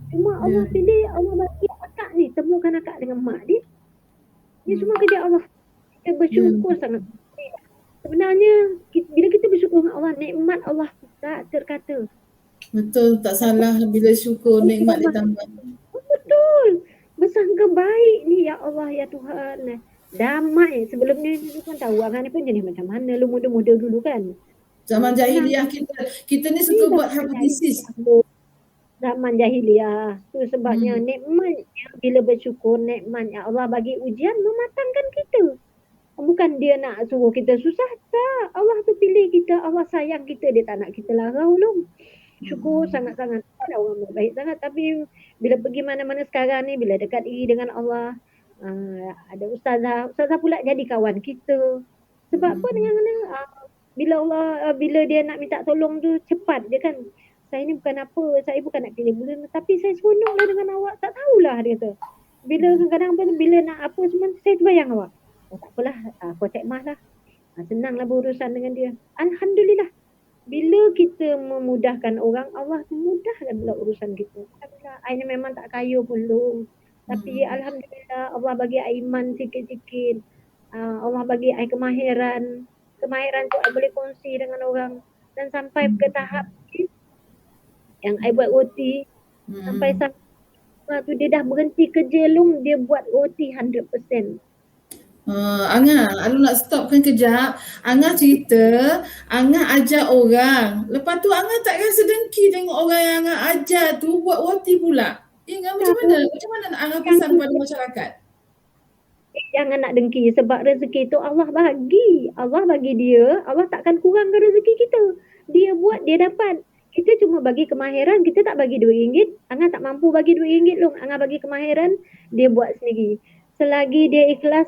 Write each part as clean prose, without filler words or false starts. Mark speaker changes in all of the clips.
Speaker 1: Cuma
Speaker 2: Ya.
Speaker 1: Allah pilih, Allah bagi akak ni, temukan akak dengan mak dia. Dia
Speaker 2: Hmm.
Speaker 1: semua kerja Allah. Kita
Speaker 2: Ya.
Speaker 1: bersyukur sangat. Sebenarnya, bila kita bersyukur dengan Allah, nikmat Allah tak terkata.
Speaker 2: Betul, tak salah bila syukur nikmat ditambah.
Speaker 1: Betul. Bersangka baik ni, ya Allah, ya Tuhan. Damai. Sebelum ni, dulu kan tahu, Angah ni pun jenis macam mana. Lu muda-muda dulu kan.
Speaker 2: Zaman
Speaker 1: Senang.
Speaker 2: jahiliah kita ni
Speaker 1: Ni
Speaker 2: suka buat
Speaker 1: zaman
Speaker 2: hypothesis.
Speaker 1: jahiliah. Zaman jahiliah. Tu sebabnya
Speaker 2: Hmm.
Speaker 1: nikmatnya bila bersyukur, nikmatnya Allah bagi ujian mematangkan kita. Bukan dia nak suruh kita susah. Tak. Allah tu pilih kita. Allah sayang kita. Dia tak nak kita larau lu. Syukur
Speaker 2: Hmm.
Speaker 1: sangat-sangat. Ada orang baik sangat. Tapi bila pergi mana-mana sekarang ni, bila dekat diri dengan Allah, ada ustazah. Ustazah pula jadi kawan kita. Sebab apa
Speaker 2: Hmm.
Speaker 1: dengan mana? Bila Allah, bila dia nak minta tolong tu, cepat je kan. Saya ni bukan apa, saya bukan nak pilih bulan, tapi saya seronoklah dengan awak. Tak tahulah dia kata. Bila kadang-kadang bila nak apa semua, saya terbayang awak. Oh tak apalah, contact mas lah. Senanglah berurusan dengan dia. Alhamdulillah. Bila kita memudahkan orang, Allah mudahkan pula urusan kita. Alhamdulillah. Aina memang tak kaya pun lu. Tapi
Speaker 2: Hmm.
Speaker 1: Alhamdulillah Allah bagi iman sikit-sikit. Allah bagi kemahiran. Kemahiran tu I boleh kongsi dengan orang. Dan sampai ke tahap yang I buat OT. Sampai
Speaker 2: Hmm.
Speaker 1: tu dia dah berhenti kerja long, dia buat OT 100%.
Speaker 2: Angah, Alu nak stopkan kejap. Angah cerita, Angah ajar orang. Lepas tu Angah tak rasa dengki tengok orang yang Angah ajar tu buat OT pula. Angah macam mana?
Speaker 1: Tahu
Speaker 2: Macam mana nak Angah
Speaker 1: yang
Speaker 2: pesan kepada masyarakat?
Speaker 1: jangan nak dengki sebab rezeki tu Allah bagi. Allah bagi dia, Allah takkan kurangkan rezeki kita. Dia buat, dia dapat. Kita cuma bagi kemahiran, kita tak bagi RM2. Angah tak mampu bagi RM2 long. Angah bagi kemahiran, dia buat sendiri. Selagi dia ikhlas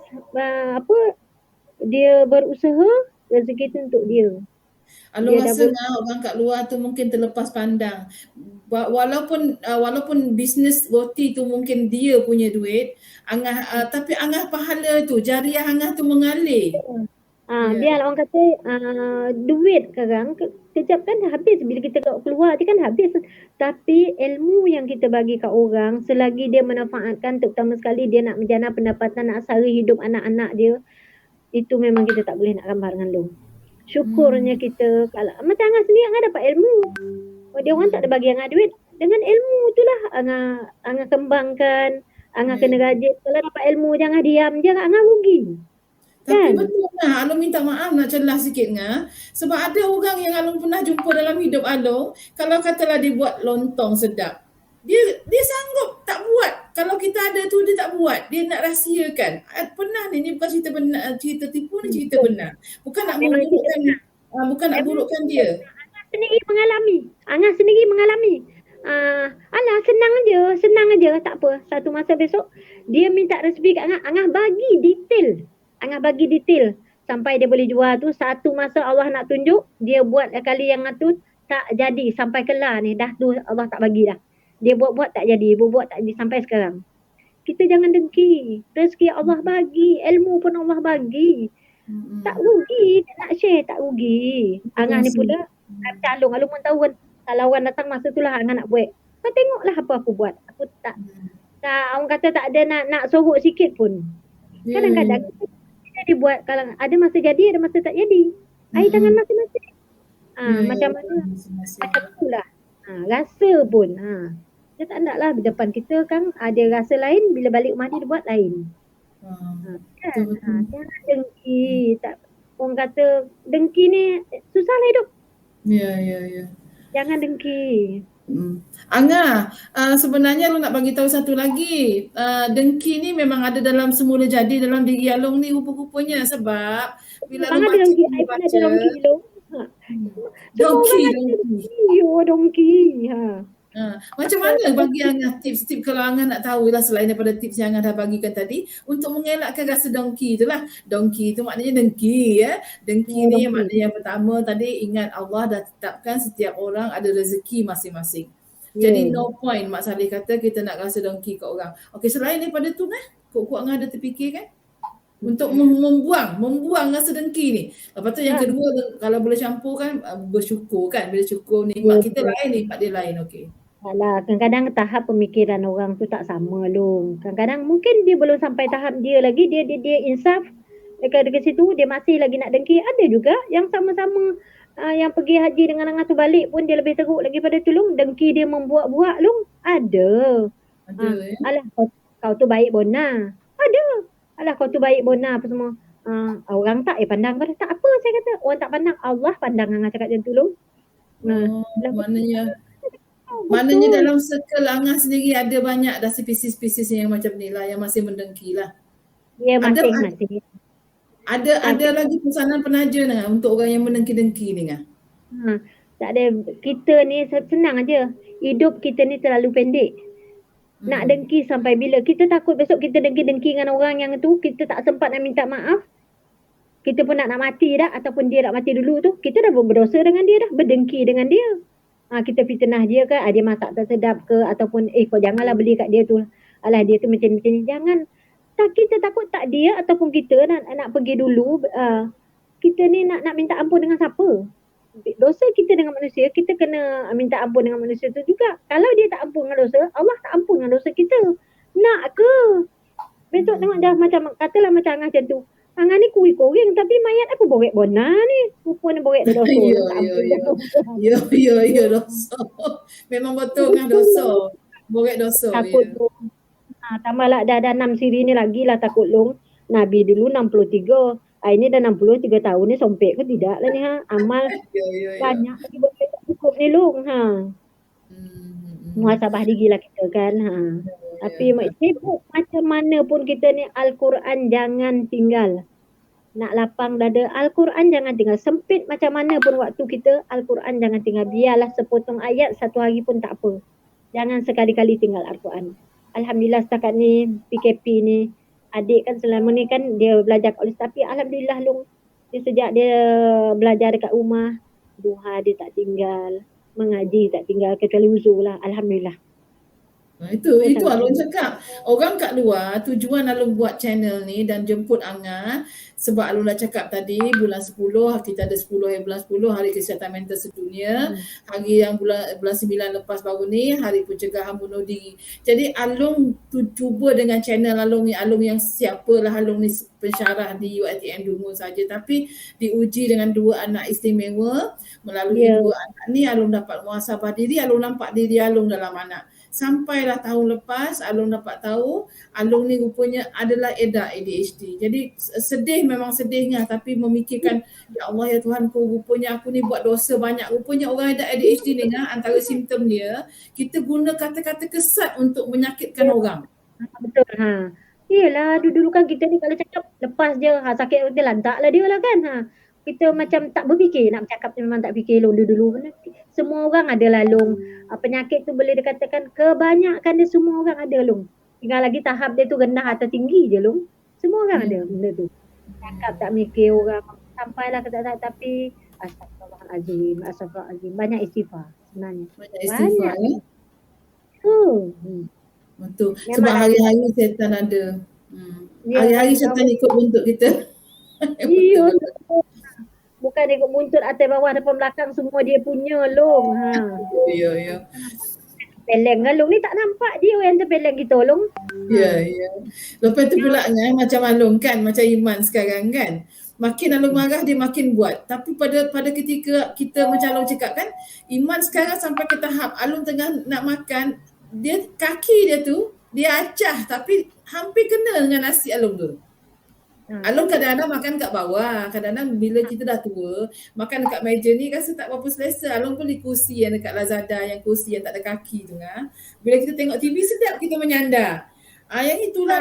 Speaker 1: dia berusaha, rezeki tu untuk dia.
Speaker 2: Alu
Speaker 1: Dia dah
Speaker 2: rasa
Speaker 1: boleh.
Speaker 2: ngah orang kat luar tu mungkin terlepas pandang. Walaupun bisnes roti tu mungkin dia punya duit, Angah tapi Angah pahala tu, jariah Angah tu mengalir. Ya.
Speaker 1: Dia orang kata duit sekarang kejap kan habis bila kita keluar dia kan habis. Tapi ilmu yang kita bagi kat orang selagi dia manfaatkan terutama sekali dia nak menjana pendapatan nak sara hidup anak-anak dia, itu memang kita tak boleh nak gambar dengan lu. Syukurnya
Speaker 2: Hmm.
Speaker 1: kita kalau macam Angah sendiri Angah dapat ilmu. Dia orang tak ada
Speaker 2: Hmm.
Speaker 1: bagi Angah duit. Dengan ilmu itulah Angah kembangkan, Angah
Speaker 2: Ya.
Speaker 1: kena rajin. Kalau dapat ilmu jangan diam je Angah rugi.
Speaker 2: Tapi
Speaker 1: Kan?
Speaker 2: betul lah, Along minta maaf nak celah sikit ngah. Sebab ada orang yang Along pernah jumpa dalam hidup Along, kalau katalah dia buat lontong sedap, dia sanggup tak buat. Kalau kita ada tu dia tak buat. Dia nak rahsiakan. Pernah ni bukan cerita benar, cerita tipu ni cerita benar. Bukan nak
Speaker 1: Memang kita
Speaker 2: burukkan bukan nak
Speaker 1: memang
Speaker 2: burukkan dia.
Speaker 1: sendiri mengalami. Angah sendiri mengalami. Alah senang aja, tak apa. Satu masa besok dia minta resipi kat Angah, Angah bagi detail. Angah bagi detail sampai dia boleh jual tu. Satu masa Allah nak tunjuk, dia buat kali yang tu tak jadi sampai kelar ni. Dah tu Allah tak bagi dah. Dia buat-buat tak jadi, buat tak jadi sampai sekarang. Kita jangan dengki. Rezeki Allah bagi, ilmu pun Allah bagi. Tak
Speaker 2: Hmm.
Speaker 1: rugi, nak share tak rugi. Angah ni
Speaker 2: Berkongsi.
Speaker 1: pula macam Alung. Alung pun tahu kan. Kalau orang datang masa tu lah Angah nak buat. Kau tengoklah apa aku buat. Aku tak orang kata tak ada nak sorok sikit pun.
Speaker 2: Ya, ya.
Speaker 1: Kadang-kadang kita dibuat kalau ada masa jadi, ada masa tak jadi. Air tangan
Speaker 2: Hmm.
Speaker 1: masing-masing.
Speaker 2: Ya, ya.
Speaker 1: Macam mana?
Speaker 2: Masing-masing.
Speaker 1: Macam itulah. Rasa pun. Dia tak nak lah di depan kita kan ada rasa lain, bila balik rumah dia buat lain. Kan?
Speaker 2: Betul-betul.
Speaker 1: Jangan dengki. Tak, orang kata dengki ni susahlah hidup.
Speaker 2: Ya, ya, ya.
Speaker 1: Jangan dengki.
Speaker 2: Angah, sebenarnya lu nak bagi tahu satu lagi. Dengki ni memang ada dalam semula jadi dalam diri Along ni rupa-rupanya sebab bila Along
Speaker 1: Angah ada
Speaker 2: baca
Speaker 1: dengki.
Speaker 2: ni
Speaker 1: I pun ada
Speaker 2: baca
Speaker 1: dengki dulu. Semua orang ada
Speaker 2: dongki.
Speaker 1: dengki. Dengki.
Speaker 2: Macam mana bagi Angah tips-tips kalau Angah nak tahu lah selain daripada tips yang Angah dah bagikan tadi untuk mengelakkan rasa dongki itulah. Dongki itu maknanya dengki ya. Dengki ni
Speaker 1: Dengki.
Speaker 2: maknanya yang pertama tadi ingat Allah dah tetapkan setiap orang ada rezeki masing-masing. Jadi
Speaker 1: Yeah.
Speaker 2: no point Mak Saleh kata kita nak rasa dongki kat orang. Okey selain daripada tu kan, kuat-kuat Angah ada terfikir kan? Untuk membuang rasa dengki ni. Lepas tu yang
Speaker 1: Ya.
Speaker 2: kedua kalau boleh campur kan bersyukur kan. Bila syukur nikmat kita lain, nikmat dia lain. Okey.
Speaker 1: Alah, kadang-kadang tahap pemikiran orang tu tak sama Long. Kadang-kadang mungkin dia belum sampai tahap dia lagi, dia insaf dekat situ, dia masih lagi nak dengki. Ada juga yang sama-sama yang pergi haji dengan Angah tu balik pun dia lebih teruk lagi pada tu Long. Dengki dia membuat-buat Long. Ada.
Speaker 2: Ada ya.
Speaker 1: Alah, kau tu baik Bona. Ada. Alah, kau tu baik Bona apa semua. Orang tak pandang pada tak apa saya kata. Orang tak pandang, Allah pandang Angah cakap macam tu Long.
Speaker 2: Oh,
Speaker 1: Lah,
Speaker 2: maknanya
Speaker 1: betul.
Speaker 2: dalam circle Angah sendiri ada banyak dah spesies-spesies yang macam ni lah, yang masih mendengki lah.
Speaker 1: Dia
Speaker 2: Ada
Speaker 1: masing-masing.
Speaker 2: ada lagi pesanan penaja Ngah untuk orang yang mendengki-dengki ni Ngah?
Speaker 1: Tak ada. Kita ni senang aja. Hidup kita ni terlalu pendek. Nak dengki sampai bila? Kita takut besok kita dengki-dengki dengan orang yang tu, kita tak sempat nak minta maaf. Kita pun nak mati dah, ataupun dia nak mati dulu tu, kita dah berdosa dengan dia dah, berdengki dengan dia. Kita fitnah dia ke, dia masak tak sedap ke, ataupun kau janganlah beli kat dia tu. Alah, dia tu macam-macam ni. Jangan. Tak, kita takut tak dia ataupun kita nak pergi dulu, kita ni nak minta ampun dengan siapa? Dosa kita dengan manusia, kita kena minta ampun dengan manusia tu juga. Kalau dia tak ampun dengan dosa, Allah tak ampun dengan dosa kita. Nak ke? Besok tengok dah macam, katalah macam Angah macam tu. Angah ni kuih koreng tapi mayat apa borek bona ni? Rupanya borek dah dosa.
Speaker 2: Ya,
Speaker 1: Tak
Speaker 2: ya,
Speaker 1: ampun.
Speaker 2: ya. Ya, dosa. Memang betul Ngah dosa. Borek dosa,
Speaker 1: Takut
Speaker 2: ya.
Speaker 1: tu. Tambahlah dah 6 siri ni lagi lah takut Long. Nabi dulu 63. Ini dah 63 tahun ni sompek ke tidak lah ni Amal
Speaker 2: Ya.
Speaker 1: banyak lagi boleh tak cukup ni Long. Muhasabah diri lah kita kan. Tapi sibuk macam mana pun kita ni, Al-Quran jangan tinggal. Nak lapang dada, Al-Quran jangan tinggal. Sempit macam mana pun waktu kita, Al-Quran jangan tinggal. Biarlah sepotong ayat satu hari pun tak apa. Jangan sekali-kali tinggal Al-Quran. Alhamdulillah setakat ni PKP ni, adik kan selama ni kan dia belajar kat Ustaz, tapi Alhamdulillah Long, dia sejak dia belajar dekat rumah, duha dia tak tinggal, mengaji tak tinggal, kecuali uzur lah. Alhamdulillah.
Speaker 2: Itu Alun cakap. Orang kat luar, tujuan Alun buat channel ni dan jemput Angah sebab Alun dah cakap tadi bulan 10, kita ada 10 hari bulan 10 Hari Kesihatan Mental Sedunia. Hari yang bulan 9 lepas baru ni Hari Pencegahan Bunuh Diri. Jadi Alun cuba dengan channel Alun yang siapalah Alun ni pensyarah di UiTM Dungun saja, tapi diuji dengan 2 anak istimewa. Melalui 2 anak ni Alun dapat muhasabah diri, Alun nampak diri Alun dalam anak. Sampailah tahun lepas Alun dapat tahu Alun ni rupanya adalah ADHD. Jadi sedih, memang sedihnya, tapi memikirkan, ya Allah ya Tuhan, rupanya aku ni buat dosa banyak. Rupanya orang ada ADHD ni antara simptom dia, kita guna kata-kata kesat untuk menyakitkan orang.
Speaker 1: Betul. Yelah, dulu kan kita ni kalau cakap lepas je, sakit dia lantak lah dia lah kan. Kita macam tak berfikir nak bercakap, memang tak fikir Long dulu. Semua orang ada lah Long. Penyakit tu boleh dikatakan kebanyakan dia semua orang ada Long. Tinggal lagi tahap dia tu rendah atau tinggi je Long. Semua orang ada benda tu. Cakap tak mikir orang. Sampailah ke tak, tapi Astagfirullahalazim. Banyak istighfar sebenarnya.
Speaker 2: Banyak istighfar ya. Betul.
Speaker 1: Memang
Speaker 2: sebab hari-hari setan ada. Hari-hari setan ikut buntut kita.
Speaker 1: Iya. Bukan ikut buntut atas bawah depan belakang, semua dia punya Long.
Speaker 2: Ya.
Speaker 1: Peleng kan Long ni, tak nampak dia yang terpeleng kita Long.
Speaker 2: Ya. Lepas tu pula kan macam Alung kan, macam Iman sekarang kan. Makin Alung marah dia makin buat. Tapi pada ketika kita macam Alung cakap kan, Iman sekarang sampai ke tahap Alung tengah nak makan, dia kaki dia tu dia acah tapi hampir kena dengan nasi Alung tu. Alung kadang-kadang makan kat bawah. Kadang-kadang bila kita dah tua, makan dekat meja ni rasa tak berapa selesa. Alung beli kursi yang dekat Lazada, yang kursi yang tak ada kaki tu kan. Bila kita tengok TV sedap kita menyandar. Yang itulah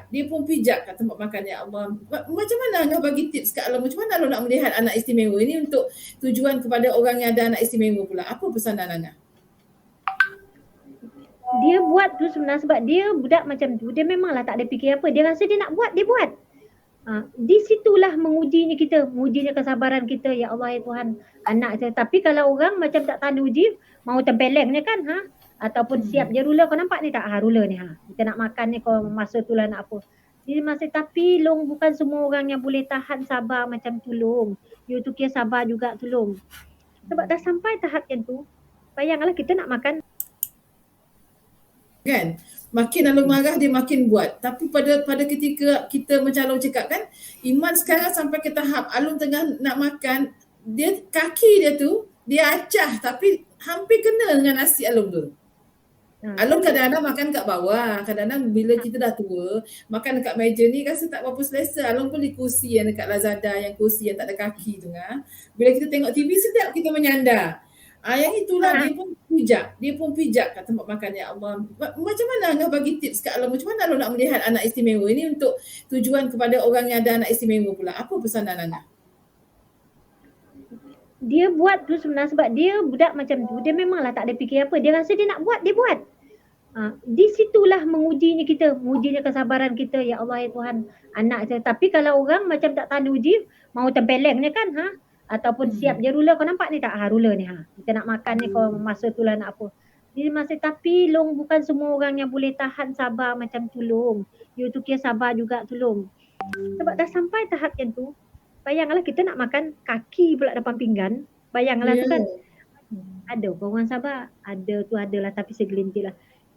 Speaker 2: dia pun pijak kat tempat makan. Ya Allah. Macam mana Angah bagi tips kat Alung? Macam mana Alung nak melihat anak istimewa? Ini untuk tujuan kepada orang yang ada anak istimewa pula. Apa pesanan Angah?
Speaker 1: Dia buat tu sebenarnya sebab dia budak macam tu. Dia memanglah tak ada fikir apa. Dia rasa dia nak buat, dia buat. Di situlah mengujinya kita, mengujinya kesabaran kita. Ya Allah ya Tuhan, anak saya. Tapi kalau orang macam tak tahan uji, mau tempelengnya kan, ataupun siap je ruler. Kau nampak ni tak? Ruler ni, kita nak makan ni, kau masa tu lah nak apa. Jadi masa, tapi Long, bukan semua orang yang boleh tahan sabar macam tu Long. You tu kira sabar juga tu Long. Sebab dah sampai tahap yang tu, bayanglah kita nak makan
Speaker 2: kan. Makin Alung marah dia makin buat. Tapi pada ketika kita macam Alung cakap kan, Iman sekarang sampai ke tahap Alung tengah nak makan, dia kaki dia tu dia acah tapi hampir kena dengan nasi Alung tu. Alung kadang-kadang makan kat bawah. Kadang-kadang bila kita dah tua, makan dekat meja ni rasa tak berapa selesa. Alung beli kursi yang dekat Lazada, yang kursi yang tak ada kaki tu kan. Bila kita tengok TV sedap kita menyandar. Yang itulah dia pun pijak kat tempat makan. Ya Allah. Macam mana Angah bagi tips kat Alung? Macam mana Alung nak melihat anak istimewa? Ini untuk tujuan kepada orang yang ada anak istimewa pula. Apa pesanan Angah?
Speaker 1: Dia buat tu sebenarnya sebab dia budak macam tu. Dia memanglah tak ada fikir apa. Dia rasa dia nak buat, dia buat. Di situlah mengujinya kita, mengujinya kesabaran kita. Ya Allah, ya Tuhan, anak saya. Tapi kalau orang macam tak tahan uji, mau tempelengnya kan, ataupun siap je ruler. Kau nampak ni tak? Ruler ni, kita nak makan ni, kau masa tu lah nak apa. Dia masih, tapi Long bukan semua orang yang boleh tahan sabar macam tu, Long. You tu kira sabar juga tu, Long. Sebab dah sampai tahap macam tu, bayanglah kita nak makan kaki pula depan pinggan. Bayanglah tu kan. Ada orang sabar, ada tu adalah, tapi segelintir lah.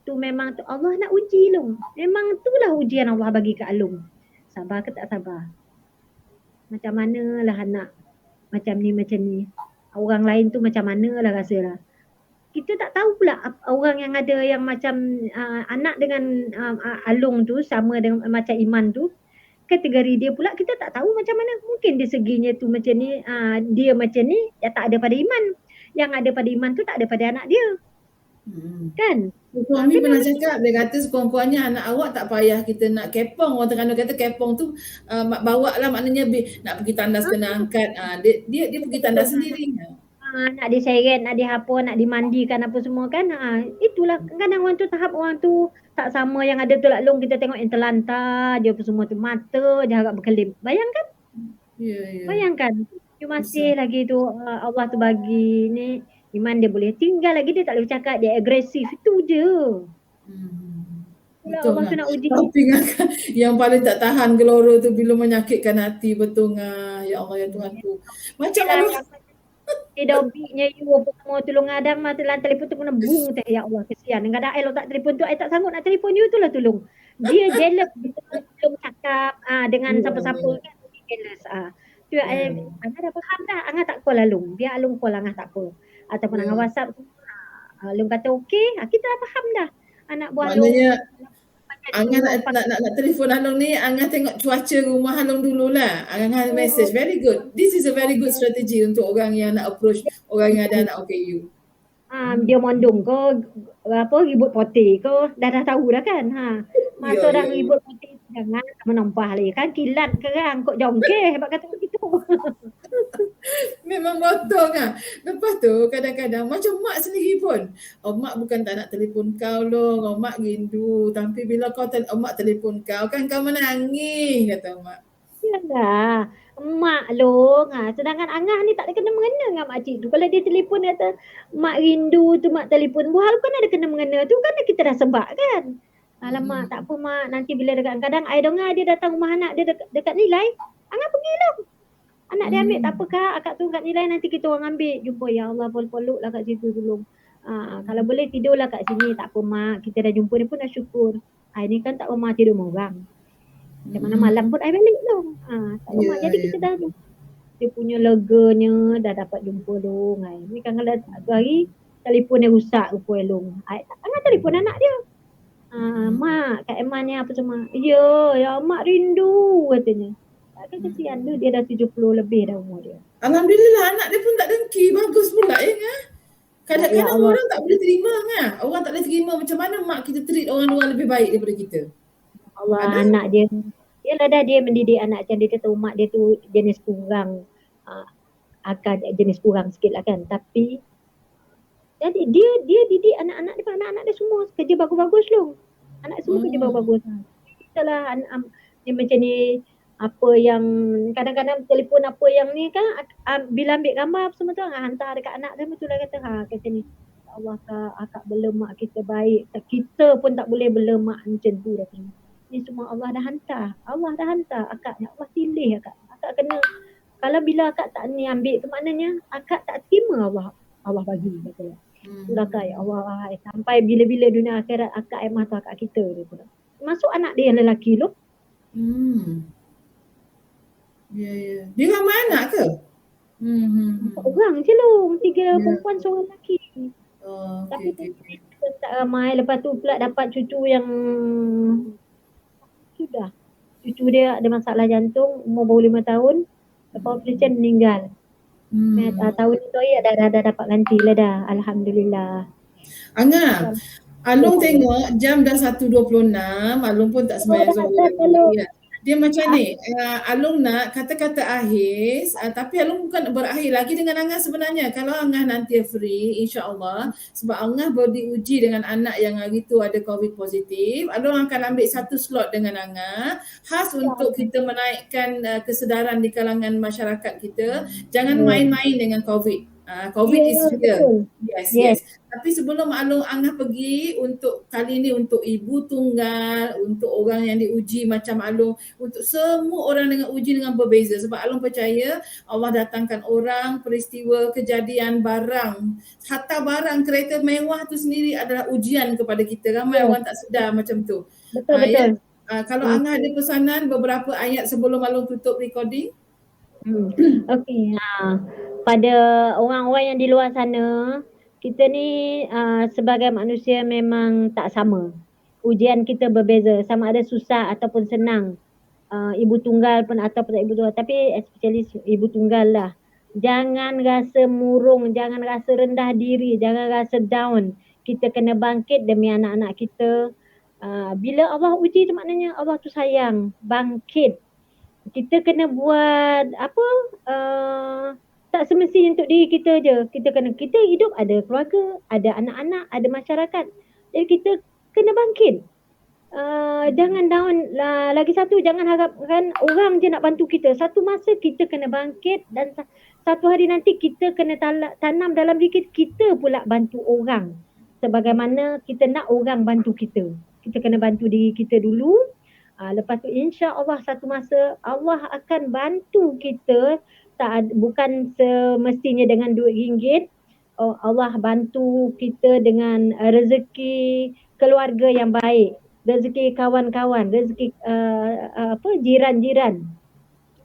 Speaker 1: Tu memang tu Allah nak uji Long. Memang itulah ujian Allah bagi ke Alung. Sabar ke tak sabar? Macam manalah anak macam ni. Orang lain tu macam manalah rasalah. Kita tak tahu pula orang yang ada yang macam anak dengan Alung tu sama dengan macam Iman tu. Kategori dia pula kita tak tahu macam mana. Mungkin dia seginya tu macam ni, dia macam ni, dia tak ada pada Iman. Yang ada pada Iman tu tak ada pada anak dia. Kan?
Speaker 2: Suami pernah cakap, dia kata sekurang-kurangnya anak awak tak payah kita nak kepong. Orang Terengganu kata kepong tu bawa lah, maknanya nak pergi tandas kena angkat. Dia pergi tandas sendiri.
Speaker 1: Nak diseret, nak dihapa, nak dimandikan apa semua kan. Itulah kadang orang tu tahap orang tu tak sama. Yang ada tu Long kita tengok yang terlantar dia apa semua tu, mata dia harap berkelip. Bayangkan? Bayangkan. Dia masih lagi tu Allah tu bagi ni Iman dia boleh tinggal lagi, dia tak boleh cakap, dia agresif, itu je.
Speaker 2: Betul Allah tu nak uji. Tapi yang paling tak tahan gelora tu bila menyakitkan hati, betul ngah. Ya Allah, ya Tuhanku. Macam Allah.
Speaker 1: Dia dobiknya you apa semua tolong adang mah telan telefon tu kena bung teh, ya Allah kesian. Kadang ai tak telefon tu ai tak sanggup nak telefon you tu lah tolong. Dia jealous belum cakap dengan siapa-siapa kan, jealous. Tu ai Angah dah faham dah, Angah tak call Alung. Biar Alung call Angah tak apa. Ataupun Angah WhatsApp tu. Alung kata okey, kita dah faham dah. Anak buah Alung.
Speaker 2: Angah nak telefon Alung ni, Angah tengok cuaca rumah Alung dululah. Angah message, very good. This is a very good strategy untuk orang yang nak approach orang yang ada anak OKU.
Speaker 1: Dia mondong ke apa ribut poti ke dah tahu dah kan. Masa dah ribut poti jangan menempah lagi kan, kilat kerang kok jongkeh sebab kata begitu.
Speaker 2: Memang betul kan. Lepas tu kadang-kadang macam mak sendiri pun, mak bukan tak nak telefon kau loh, mak rindu, tapi bila mak telefon kau kan kau menangis, kata mak.
Speaker 1: Yalah, mak long. Sedangkan Angah ni tak ada kena-mengena dengan makcik tu. Kalau dia telefon kata mak rindu tu, mak telefon, buah kan ada kena-mengena tu kan kita dah sebab kan. Alamak, tak apa mak, nanti bila dekat kadang ai dengar dia datang rumah anak dia dekat Nilai, Angah pergi lah. Anak dia ambil, tak apa kak, akak tu kat Nilai nanti kita orang ambil. Jumpa, ya Allah, peluk lah kat situ dulu. Kalau boleh tidurlah kat sini, tak apa mak, kita dah jumpa ni pun dah syukur. Ni kan tak apa mak tidur dengan orang. Macam mana malam pun ai balik dong. Tak apa mak, jadi kita dah dia punya leganya dah dapat jumpa dong. Ni kan kalau satu hari telefon dia rusak rupa Long. Angah telefon anak dia. Mak, Kak Eman ni apa semua. Ya mak rindu katanya. Takkan kesian tu, dia dah 70 lebih dah umur dia.
Speaker 2: Alhamdulillah anak dia pun tak dengki, bagus pula ya kan. Kadang-kadang orang tak boleh terima kan. Orang tak boleh terima macam mana mak kita treat orang luar lebih baik daripada kita.
Speaker 1: Allah anak dia. Yalah dah dia mendidik anak macam dia kata mak dia tu jenis kurang. Akan jenis kurang sikit lah kan. Tapi jadi dia didik anak-anak dia, anak-anak dia semua kerja bagus-bagus loh. Anak semua kerja bagus-bagus. Itulah dia macam ni, apa yang kadang-kadang telefon apa yang ni kan, bila ambil gambar apa semua tu hantar dekat anak dia, betul lah kata kata ni. Allah akak bela mak kita baik. Kita pun tak boleh bela mak macam tu dah. Ni semua Allah dah hantar. Allah dah hantar akak ni. Allah pilih akak. Akak kena, kalau bila akak tak ni ambil tu maknanya akak tak terima Allah bagi kata. Belaka, ya Allah, sampai bila-bila dunia akhirat akak air mata kat kita dia pula. Masuk anak dia yang lelaki tu.
Speaker 2: Ya, ya. Dia ramai anak ke?
Speaker 1: Orang je lu, 3 perempuan seorang lelaki.
Speaker 2: Oh,
Speaker 1: Tapi
Speaker 2: okey, okey.
Speaker 1: kita tak ramai. Lepas tu pula dapat cucu yang sudah. Cucu dia ada masalah jantung, umur baru 5 tahun. Lepas operation meninggal. Tahun tu ya dah dapat ganti lah dah. Alhamdulillah.
Speaker 2: Angah, Alung tengok jam dah 1.26, Alung pun tak sembahyang zuhur lagi. Ya. Dia macam ni, Alung nak kata-kata akhir, tapi Alung bukan berakhir lagi dengan Angah sebenarnya. Kalau Angah nanti free, insya-Allah, sebab Angah baru diuji dengan anak yang hari tu ada COVID positif, Alung akan ambil satu slot dengan Angah, khas untuk kita menaikkan kesedaran di kalangan masyarakat kita, jangan main-main dengan COVID. COVID is real. Yes. Tapi sebelum Angah pergi untuk kali ni untuk ibu tunggal, untuk orang yang diuji macam Alung, untuk semua orang dengan uji dengan berbeza. Sebab Alung percaya Allah datangkan orang, peristiwa, kejadian, barang. Hatta barang kereta mewah tu sendiri adalah ujian kepada kita. Ramai orang tak sedar macam tu.
Speaker 1: Betul.
Speaker 2: Ya? Kalau Angah ada pesanan beberapa ayat sebelum Alung tutup recording?
Speaker 1: Okey. Pada orang-orang yang di luar sana, kita ni sebagai manusia memang tak sama. Ujian kita berbeza, sama ada susah ataupun senang. Ibu tunggal pun ataupun tak ibu tunggal, tapi especially ibu tunggal lah. Jangan rasa murung, jangan rasa rendah diri, jangan rasa down. Kita kena bangkit demi anak-anak kita. Bila Allah uji tu maknanya Allah tu sayang. Bangkit. Kita kena buat tak semestinya untuk diri kita je. Kita hidup ada keluarga, ada anak-anak, ada masyarakat. Jadi kita kena bangkit. Jangan down. Lagi satu, jangan harapkan orang je nak bantu kita. Satu masa kita kena bangkit dan satu hari nanti kita kena tanam dalam diri kita pula bantu orang. Sebagaimana kita nak orang bantu kita. Kita kena bantu diri kita dulu. Lepas tu insya-Allah satu masa Allah akan bantu kita, bukan semestinya dengan RM2. Allah bantu kita dengan rezeki keluarga yang baik, rezeki kawan-kawan, rezeki jiran-jiran,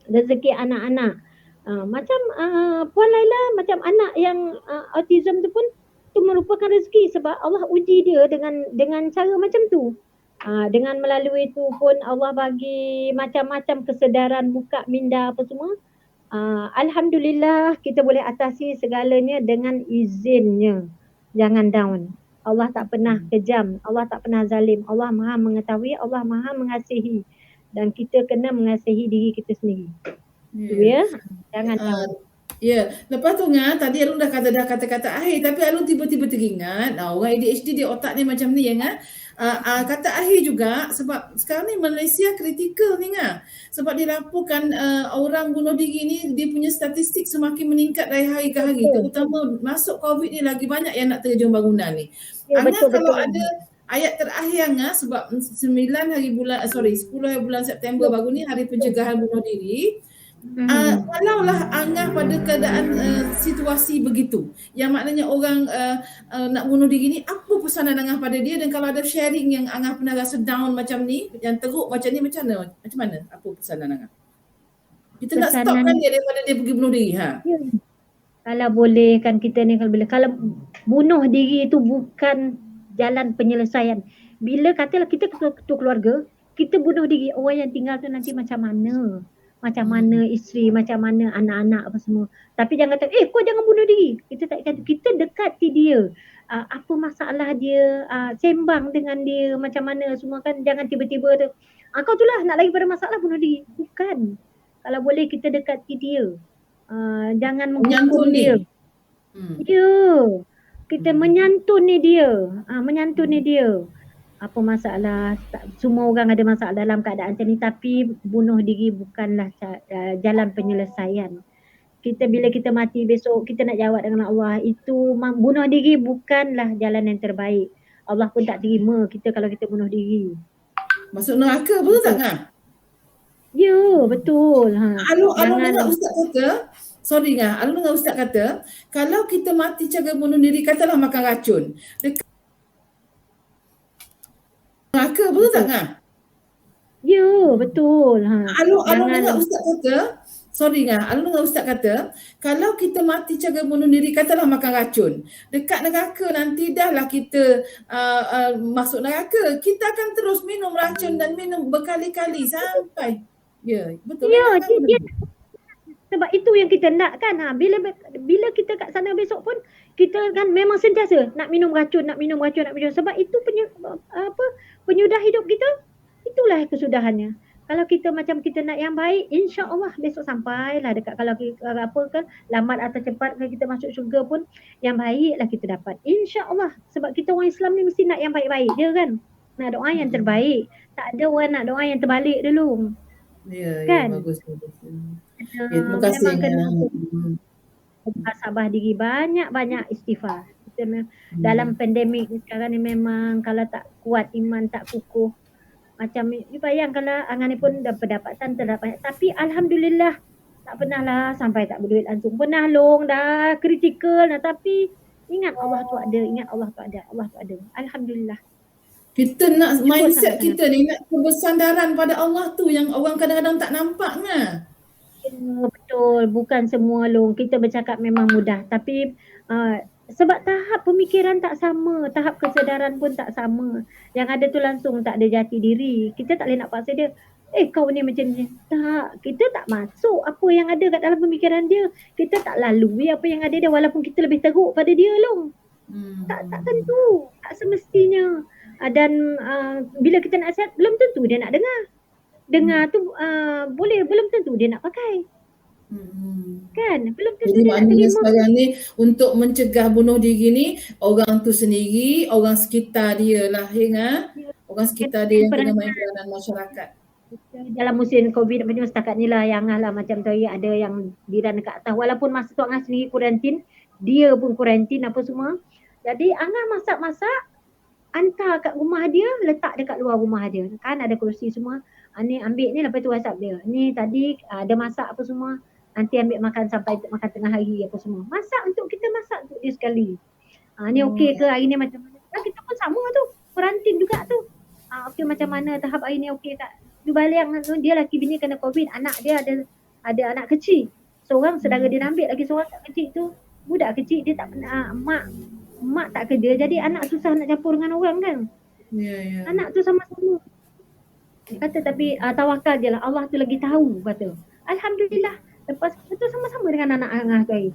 Speaker 1: rezeki anak-anak. Macam Puan Laila, macam anak yang autism tu pun tu merupakan rezeki sebab Allah uji dia dengan cara macam tu. Dengan melalui itu pun Allah bagi macam-macam kesedaran, buka minda apa semua. Alhamdulillah kita boleh atasi segalanya dengan izinnya. Jangan down. Allah tak pernah kejam, Allah tak pernah zalim. Allah Maha mengetahui, Allah Maha mengasihi. Dan kita kena mengasihi diri kita sendiri. Ya. Jangan down.
Speaker 2: Ya, lepas tu tadi Alung dah kata-kata akhir, tapi Alung tiba-tiba teringat, orang ADHD dia otak ni macam ni ya. Kata akhir juga sebab sekarang ni Malaysia kritikal ni sebab dilaporkan orang bunuh diri ni dia punya statistik semakin meningkat dari hari ke hari, terutama masuk COVID ni lagi banyak yang nak terjun bangunan ni. Kalau ada ayat terakhir sebab 10 hari bulan September baru ni hari pencegahan bunuh diri. Kalaulah Angah pada keadaan situasi begitu yang maknanya orang nak bunuh diri ni, apa pesanan Angah pada dia? Dan kalau ada sharing yang Angah pernah rasa down macam ni, yang teruk macam ni, macam mana? Apa pesanan Angah? Kita nak stopkan dia daripada dia pergi bunuh diri. Ya.
Speaker 1: Kalau boleh kan kita ni, kalau bunuh diri itu bukan jalan penyelesaian. Bila katalah kita ketua keluarga, kita bunuh diri, orang yang tinggal tu nanti macam mana? Macam mana isteri, macam mana anak-anak apa semua. Tapi jangan kata, kau jangan bunuh diri. Kita tak kata, kita dekati dia. Apa masalah dia, sembang dengan dia, macam mana semua kan. Jangan tiba-tiba tu, kau tu lah nak lagi pada masalah bunuh diri. Bukan. Kalau boleh kita dekati dia. Jangan menghukum dia. Ya. Kita menyantuni dia. Menyantuni dia. Apa masalah, semua orang ada masalah dalam keadaan macam ni, tapi bunuh diri bukanlah jalan penyelesaian. Bila kita mati besok, kita nak jawab dengan Allah, itu bunuh diri bukanlah jalan yang terbaik. Allah pun tak terima kita kalau kita bunuh diri.
Speaker 2: Masuk neraka betul tak?
Speaker 1: Ya, betul.
Speaker 2: Alung dengar Ustaz kata, sorry ngah, alun dengar ustaz kata, kalau kita mati cara bunuh diri, katalah makan racun. Dekat neraka, betul tak
Speaker 1: Betul.
Speaker 2: ngah?
Speaker 1: Ya, betul. Ha.
Speaker 2: Alun
Speaker 1: Jangan
Speaker 2: dengar ustaz kata, sorry ngah, alun dengar ustaz kata, kalau kita mati cara bunuh diri, katalah makan racun. Dekat neraka nanti dahlah kita masuk neraka, kita akan terus minum racun dan minum berkali-kali sampai. Ya, betul
Speaker 1: ya,
Speaker 2: lah ngah.
Speaker 1: dia, sebab itu yang kita nak kan. Ha. Bila kita kat sana besok pun kita kan memang sentiasa nak minum racun, nak minum racun, nak minum. Sebab itu penyudah hidup kita. Itulah kesudahannya. Kalau kita macam kita nak yang baik, insya-Allah besok sampailah dekat, kalau kita apa kan lambat atau cepat kalau kita masuk syurga pun yang baiklah kita dapat. Insya-Allah, sebab kita orang Islam ni mesti nak yang baik-baik je kan. Nak doa yang terbaik. Tak ada orang nak doa yang terbalik dulu.
Speaker 2: Ya,
Speaker 1: Kan?
Speaker 2: bagus. Ya, terima kasih.
Speaker 1: Memang kena sabah diri, banyak-banyak istighfar. Kita dalam pandemik ni sekarang ni memang kalau tak kuat iman, tak kukuh, macam you bayang kalau angan ni pun dah pendapatan terdapat, tapi alhamdulillah tak pernah lah sampai tak berduit langsung. Pernah long dah kritikal dah, tapi ingat Allah tu ada, Allah tu ada. Alhamdulillah.
Speaker 2: Kita nak
Speaker 1: Syukur
Speaker 2: mindset
Speaker 1: sangat-sangat.
Speaker 2: kita ni, nak kebersandaran pada Allah tu yang orang kadang-kadang tak nampak ngah.
Speaker 1: Ya, betul, bukan semua long. Kita bercakap memang mudah, tapi sebab tahap pemikiran tak sama, tahap kesedaran pun tak sama. Yang ada tu langsung tak ada jati diri. Kita tak boleh nak paksa dia, kau ni macam ni. Tak, kita tak masuk apa yang ada kat dalam pemikiran dia. Kita tak lalui apa yang ada dia walaupun kita lebih teruk pada dia long. Tak tentu, tak semestinya. Dan bila kita nak nasihat, belum tentu dia nak dengar. Dengar tu boleh, belum tentu dia nak pakai. Kan? Belum tentu
Speaker 2: Jadi
Speaker 1: dia nak
Speaker 2: maknanya
Speaker 1: terima.
Speaker 2: sekarang ni untuk mencegah bunuh diri ni, orang tu sendiri, orang sekitar dia lah ya. Orang sekitar dia yang kena main peranan masyarakat.
Speaker 1: Dalam musim COVID macam setakat ni lah yang lah macam tu ada yang diran dekat atas, walaupun masa tu Angah sendiri kuarantin, dia pun kuarantin apa semua. Jadi Angah masak-masak, hantar kat rumah dia, letak dekat luar rumah dia. Kan ada kerusi semua. Ni ambil ni, lepas tu WhatsApp dia. Ni tadi ada masak apa semua. Nanti ambil makan sampai makan tengah hari apa semua. Masak untuk kita, masak untuk dia sekali. Ni okey ke hari ni macam mana? Kita pun sama tu. Kuarantin juga tu. Okey macam mana tahap hari ni, okey tak? Dia balik tu, dia laki bini kena COVID, anak dia ada anak kecil. Seorang saudara dia ambil lagi seorang tak kecil tu. Budak kecil dia tak pernah mak tak kerja, jadi anak susah nak campur dengan orang kan.
Speaker 2: Ya.
Speaker 1: Anak tu sama-sama. Kata tapi tawakal je lah, Allah tu lagi tahu kata. Alhamdulillah. Lepas tu sama-sama dengan anak Angah tu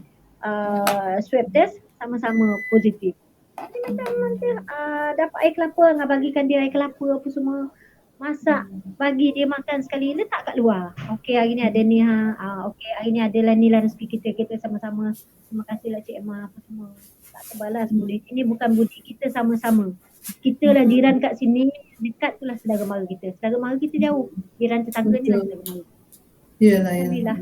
Speaker 1: swab test, sama-sama positif. Jadi macam nanti dapat air kelapa, Angah bagikan dia air kelapa apa semua. Masak, bagi dia makan sekali, letak kat luar. Okey hari ni ada ni okey hari ni adalah ni lah rezeki kita sama-sama. Terima kasihlah Cik Emma apa semua. Tak terbalas boleh. Ini bukan budi kita sama-sama. Kita lah jiran kat sini, dekat tu lah saudara mara kita. Saudara mara kita jauh. Jiran tetangga ni lah saudara mara.
Speaker 2: Yalah.
Speaker 1: Alhamdulillah.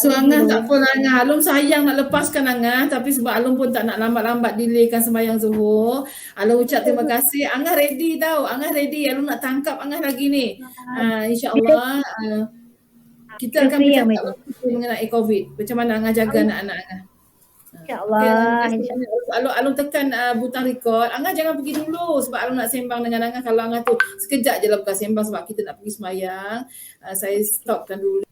Speaker 2: So Angah tak apa lah Angah. Alun sayang nak lepaskan Angah, tapi sebab Alun pun tak nak lambat-lambat delaykan sembahyang Zuhur. Alun ucap terima kasih. Angah ready tau. Angah ready. Alun nak tangkap Angah lagi ni. InsyaAllah kita akan bercakap mengenai COVID. Macam mana Angah jaga anak-anak Angah.
Speaker 1: InsyaAllah.
Speaker 2: Alun tekan butang record. Angah jangan pergi dulu sebab Alun nak sembang dengan Angah. Kalau Angah tu sekejap je lah bukan sembang sebab kita nak pergi sembahyang. Saya stopkan dulu.